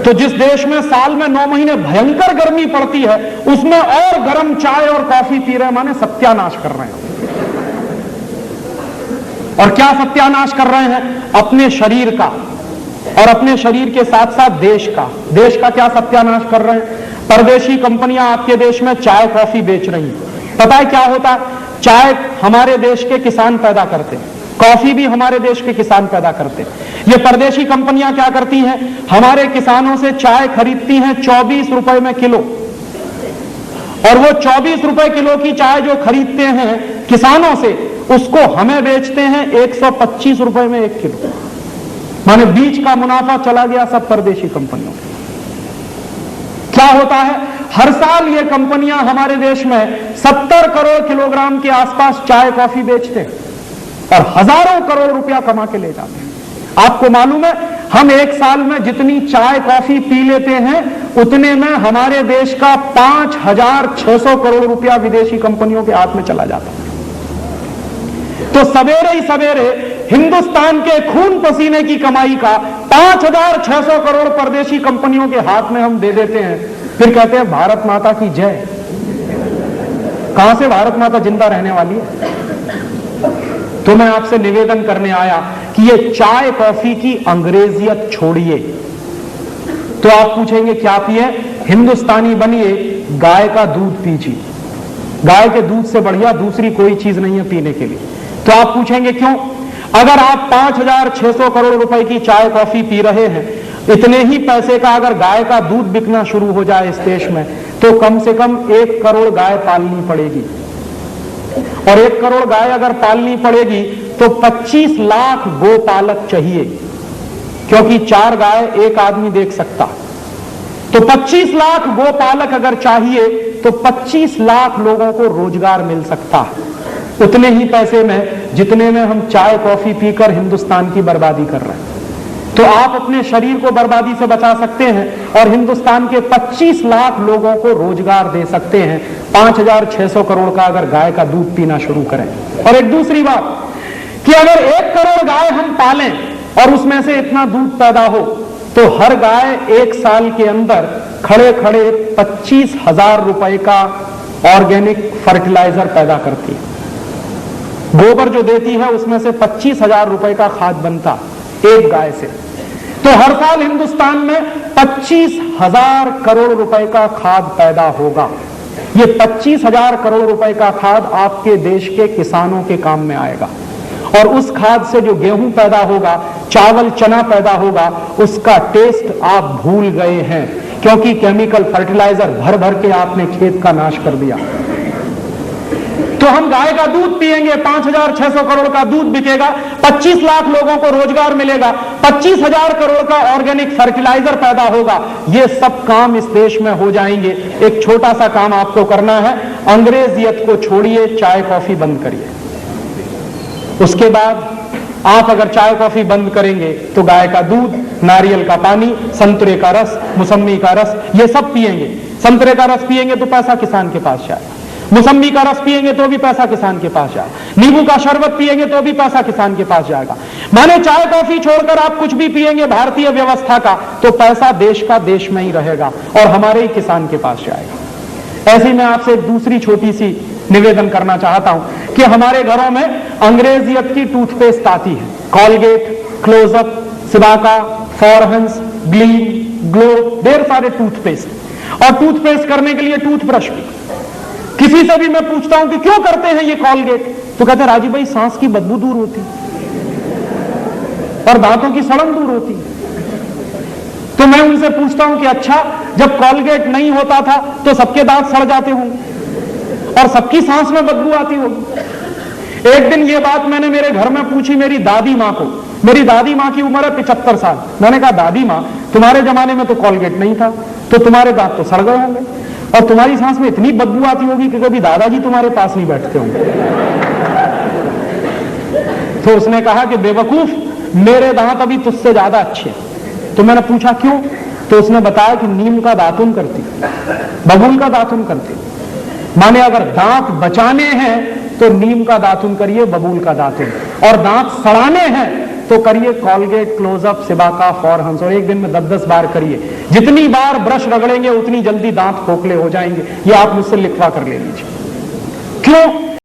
तो जिस देश में साल में 9 महीने भयंकर गर्मी पड़ती है, उसमें और गर्म चाय और कॉफी पी रहे हैं, माने सत्यानाश कर रहे हैं। और क्या सत्यानाश कर रहे हैं? अपने शरीर का, और अपने शरीर के साथ साथ देश का क्या सत्यानाश कर रहे हैं? परदेशी कंपनियां आपके देश में चाय कॉफी बेच रही हैं। पता है क्या होता है? चाय हमारे देश के किसान पैदा करते हैं, कॉफी भी हमारे देश के किसान पैदा करते हैं। ये परदेशी कंपनियां क्या करती हैं? हमारे किसानों से चाय खरीदती हैं 24 रुपए में किलो, और वो 24 रुपए किलो की चाय जो खरीदते हैं किसानों से, उसको हमें बेचते हैं 125 रुपए में 1 किलो। माने बीच का मुनाफा चला गया सब परदेशी कंपनियों को। क्या होता है? हर साल ये कंपनियां हमारे देश में 70 करोड़ किलोग्राम के आसपास चाय कॉफी बेचते हैं और हजारों करोड़ रुपया कमा के ले जाते हैं। आपको मालूम है, हम एक साल में जितनी चाय कॉफी पी लेते हैं, उतने में हमारे देश का 5,600 करोड़ रुपया विदेशी कंपनियों के हाथ में चला जाता है। तो सवेरे ही सवेरे हिंदुस्तान के खून पसीने की कमाई का 5,600 करोड़ परदेशी कंपनियों के हाथ में हम दे देते हैं, फिर कहते हैं भारत माता की जय। कहां से भारत माता जिंदा रहने वाली है? तो मैं आपसे निवेदन करने आया कि ये चाय कॉफी की अंग्रेजियत छोड़िए। तो आप पूछेंगे क्या पिए? हिंदुस्तानी बनिए, गाय का दूध पीजिए। गाय के दूध से बढ़िया दूसरी कोई चीज नहीं है पीने के लिए। तो आप पूछेंगे क्यों? अगर आप 5,600 करोड़ रुपए की चाय कॉफी पी रहे हैं, इतने ही पैसे का अगर गाय का दूध बिकना शुरू हो जाए इस देश में, तो कम से कम 1 करोड़ गाय पालनी पड़ेगी। और 1 करोड़ गाय अगर पालनी पड़ेगी तो 25 लाख गोपालक चाहिए, क्योंकि 4 गाय एक आदमी देख सकता। तो 25 लाख गोपालक अगर चाहिए तो 25 लाख लोगों को रोजगार मिल सकता है, उतने ही पैसे में जितने में हम चाय कॉफी पीकर हिंदुस्तान की बर्बादी कर रहे हैं। तो आप अपने शरीर को बर्बादी से बचा सकते हैं और हिंदुस्तान के 25 लाख लोगों को रोजगार दे सकते हैं 5,600 करोड़ का अगर गाय का दूध पीना शुरू करें। और एक दूसरी बात कि अगर 1 करोड़ गाय हम पालें और उसमें से इतना दूध पैदा हो, तो हर गाय 1 साल के अंदर खड़े खड़े 25,000 रुपए का ऑर्गेनिक फर्टिलाइजर पैदा करती है। गोबर जो देती है उसमें से 25,000 रुपए का खाद बनता एक गाय से। तो हर साल हिंदुस्तान में 25,000 करोड़ रुपए का खाद पैदा होगा। ये 25,000 करोड़ रुपए का खाद आपके देश के किसानों के काम में आएगा, और उस खाद से जो गेहूं पैदा होगा, चावल चना पैदा होगा, उसका टेस्ट आप भूल गए हैं, क्योंकि केमिकल फर्टिलाइजर भर भर के आपने खेत का नाश कर दिया। तो हम गाय का दूध पिएंगे, 5,600 करोड़ का दूध बिकेगा, 25 लाख लोगों को रोजगार मिलेगा, 25,000 करोड़ का ऑर्गेनिक फर्टिलाइजर पैदा होगा। ये सब काम इस देश में हो जाएंगे। एक छोटा सा काम आपको करना है, अंग्रेजियत को छोड़िए, चाय कॉफी बंद करिए। उसके बाद आप अगर चाय कॉफी बंद करेंगे तो गाय का दूध, नारियल का पानी, संतरे का रस, मौसम्मी का रस, ये सब पिएंगे। संतरे का रस पिएंगे तो पैसा किसान के पास जाएगा, मौसम्मी का रस पिएंगे तो भी पैसा किसान के पास जाएगा, नींबू का शरबत पिएंगे तो भी पैसा किसान के पास जाएगा। माने चाय कॉफी छोड़कर आप कुछ भी पिएंगे भारतीय व्यवस्था का, तो पैसा देश का देश में ही रहेगा और हमारे ही किसान के पास जाएगा। ऐसे में आपसे एक दूसरी छोटी सी निवेदन करना चाहता हूं कि हमारे घरों में अंग्रेजियत की टूथपेस्ट आती है, Colgate, Closeup, Cibaca, Forhans, Gleem, Glow, ढेर सारे टूथपेस्ट, और टूथपेस्ट करने के लिए टूथब्रश भी। किसी से भी मैं पूछता हूं कि क्यों करते हैं ये कॉलगेट, तो कहते हैं राजीव भाई सांस की बदबू दूर होती और दांतों की सड़न दूर होती। तो मैं उनसे पूछता हूं कि अच्छा, जब कॉलगेट नहीं होता था तो सबके दांत सड़ जाते होंगे और सबकी सांस में बदबू आती होगी। एक दिन ये बात मैंने मेरे घर में पूछी मेरी दादी मां को। मेरी दादी मां की उम्र है 75 साल। मैंने कहा दादी मां, तुम्हारे जमाने में तो कॉलगेट नहीं था, तो तुम्हारे दांत तो सड़ गए होंगे और तुम्हारी सांस में इतनी बदबू आती होगी कि कभी दादाजी तुम्हारे पास नहीं बैठते होंगे। तो उसने कहा कि बेवकूफ, मेरे दांत अभी तुझसे ज्यादा अच्छे। तो मैंने पूछा क्यों, तो उसने बताया कि नीम का दातुन करती, बबूल का दातुन करती। माने अगर दांत बचाने हैं तो नीम का दातुन करिए, बबूल का दातुन, और दांत सड़ाने हैं तो करिए कॉलगेट, क्लोजअप, सिबाका, फॉरहंस, और एक दिन में 10-10 बार करिए। जितनी बार ब्रश रगड़ेंगे उतनी जल्दी दांत खोखले हो जाएंगे। ये आप मुझसे लिखवा कर ले लीजिए। क्यों?